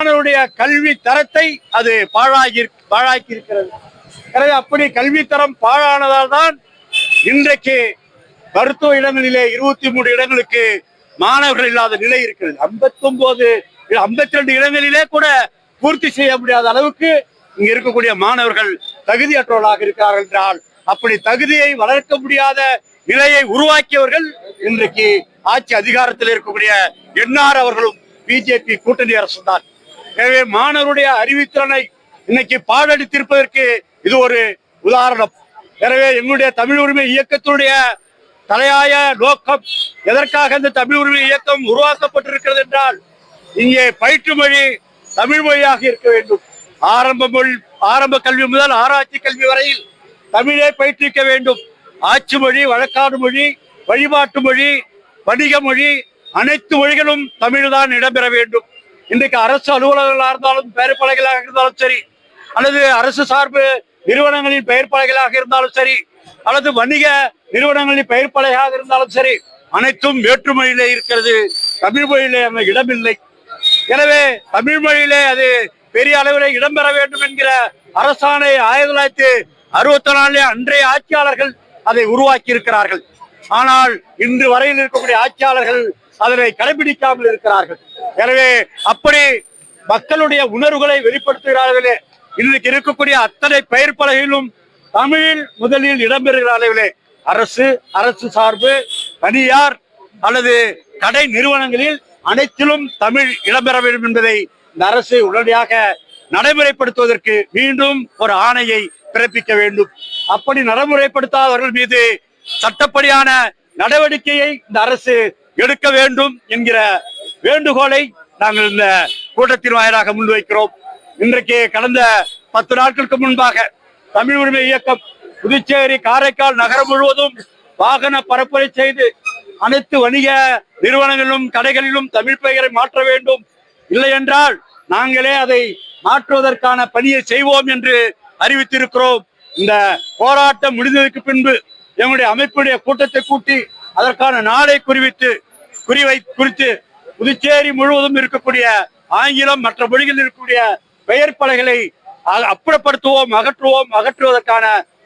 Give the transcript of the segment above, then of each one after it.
மாணவருடைய கல்வி தரத்தை அது பாழாக்கி இருக்கிறது. எனவே அப்படி கல்வி தரம் பாழானதால் தான் இன்றைக்கு மருத்துவ இடங்களிலே 23 இடங்களுக்கு மாணவர்கள் இல்லாத நிலை இருக்கிறது. 52 இடங்களிலே கூட பூர்த்தி செய்ய முடியாத அளவுக்கு இங்க இருக்கக்கூடிய மாணவர்கள் தகுதியற்றவர்களாக இருக்கிறார்கள் என்றால், அப்படி தகுதியை வளர்க்க முடியாத நிலையை உருவாக்கியவர்கள் இன்றைக்கு ஆட்சி அதிகாரத்தில் இருக்கக்கூடிய என்ஆர் அவர்களும் பிஜேபி கூட்டணி அரசு தான். எனவே மாணவருடைய அறிவுத்திறனை இன்னைக்கு பாழடித்திருப்பதற்கு இது ஒரு உதாரணம். எனவே எங்களுடைய தமிழ் உரிமை இயக்கத்தினுடைய தலையாய நோக்கம், எதற்காக இந்த தமிழ் உரிமை இயக்கம் உருவாக்கப்பட்டிருக்கிறது என்றால், இங்கே பயிற்று மொழி தமிழ் மொழியாக இருக்க வேண்டும். ஆரம்ப கல்வி முதல் ஆராய்ச்சி கல்வி வரையில் தமிழை பயிற்றுவிக்க வேண்டும். ஆட்சி மொழி, வழக்காடு மொழி, வழிபாட்டு மொழி, வணிக மொழி, அனைத்து மொழிகளும் தமிழ்தான் இடம்பெற வேண்டும். இன்றைக்கு அரசு அலுவலகங்களாக இருந்தாலும் பெயர் பலகைகளாக இருந்தாலும் சரி, அல்லது அரசு சார்பு நிறுவனங்களின் பெயர் பலகைகளாக இருந்தாலும் சரி, அல்லது வணிக நிறுவனங்களின் பெயர் பலகையாக இருந்தாலும் சரி, அனைத்தும் வேற்றுமொழியிலே இருக்கிறது. தமிழ் மொழியிலே அந்த இடமில்லை. எனவே தமிழ் மொழியிலே அது பெரிய அளவில் இடம்பெற வேண்டும் என்கிற அரசாணை 1964 அன்றைய ஆட்சியாளர்கள் அதை உருவாக்கி இருக்கிறார்கள். ஆனால் இன்று வரையில் இருக்கக்கூடிய ஆட்சியாளர்கள் அதனை கடைபிடிக்காமல் இருக்கிறார்கள். எனவே அப்படி மக்களுடைய உணர்வுகளை வெளிப்படுத்துகிறார்களே, இன்றைக்கு இருக்கக்கூடிய அத்தனை பெயர் பலகையிலும் தமிழில் முதலில் இடம்பெறுகிற அளவிலே அரசு சார்பு, தனியார் அல்லது கடை நிறுவனங்களில் அனைத்திலும் தமிழ் இடம்பெற வேண்டும் என்பதை இந்த அரசு உடனடியாக நடைமுறைப்படுத்துவதற்கு மீண்டும் ஒரு ஆணையை பிறப்பிக்க வேண்டும். அப்படி நடைமுறைப்படுத்தாதவர்கள் மீது சட்டப்படியான நடவடிக்கையை இந்த அரசு எடுக்க வேண்டும் என்கிற வேண்டுகோளை நாங்கள் இந்த கூட்டத்தின் வாயிலாக முன்வைக்கிறோம். இன்றைக்கு கடந்த 10 நாட்களுக்கு முன்பாக தமிழ் உரிமை இயக்கம் புதுச்சேரி, காரைக்கால் நகரம் முழுவதும் வாகன பரப்புரை செய்து அனைத்து வணிக நிறுவனங்களிலும் கடைகளிலும் தமிழ் பெயரை மாற்ற வேண்டும், இல்லை என்றால் நாங்களே அதை மாற்றுவதற்கான பணியை செய்வோம் என்று அறிவித்திருக்கிறோம். இந்த போராட்டம் முடிந்ததற்கு பின்பு எங்களுடைய அமைப்புடைய கூட்டத்தை கூட்டி அதற்கான நாளை குறித்து புதுச்சேரி முழுவதும் இருக்கக்கூடிய ஆங்கிலம் மற்ற மொழிகளில் இருக்கக்கூடிய பெயர் பலகைகளை அப்புறப்படுத்துவோம், அகற்றுவதற்கான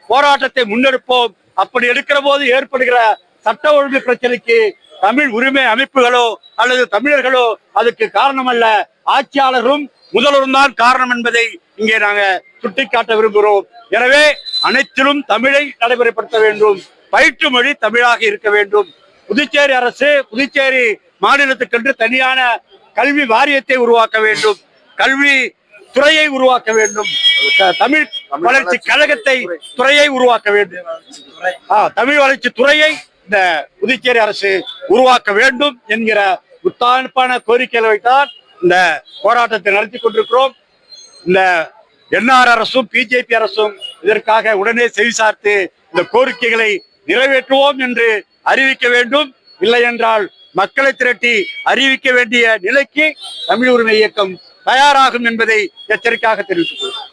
போராட்டத்தை முன்னெடுப்போம். அப்படி எடுக்கிற போது ஏற்படுகிற சட்ட ஒழுங்கு பிரச்சனைக்கு தமிழ் உரிமை அமைப்புகளோ அல்லது தமிழர்களோ அதுக்கு காரணம் அல்ல, ஆட்சியாளரும் முதல்வரும் தான் காரணம் என்பதை இங்கே நாங்கள் சுட்டிக்காட்ட விரும்புகிறோம். எனவே அனைத்திலும் தமிழை நடைமுறைப்படுத்த வேண்டும். பயிற்று மொழி தமிழாக இருக்க வேண்டும். புதுச்சேரி அரசு புதுச்சேரி மாநிலத்துக்கென்று தனியான கல்வி வாரியத்தை உருவாக்க வேண்டும். கல்வி துறையை உருவாக்க வேண்டும். தமிழ் வளர்ச்சி கழகத்தை துறையை உருவாக்க வேண்டும். தமிழ் வளர்ச்சி துறையை இந்த புதுச்சேரி அரசு உருவாக்க வேண்டும் என்கிற உத்தான கோரிக்கைகளை வைத்தான் இந்த போராட்டத்தை நடத்தி கொண்டிருக்கிறோம். இந்த என்ஆர் அரசும் பிஜேபி அரசும் இதற்காக உடனே செவிசார்த்து இந்த கோரிக்கைகளை நிறைவேற்றுவோம் என்று அறிவிக்க வேண்டும். இல்லை என்றால் மக்களை திரட்டி அறிவிக்க வேண்டிய நிலைக்கு தமிழ் உரிமை இயக்கம் தயாராகும் என்பதை எச்சரிக்கையாக தெரிவித்துக் கொள்கிறோம்.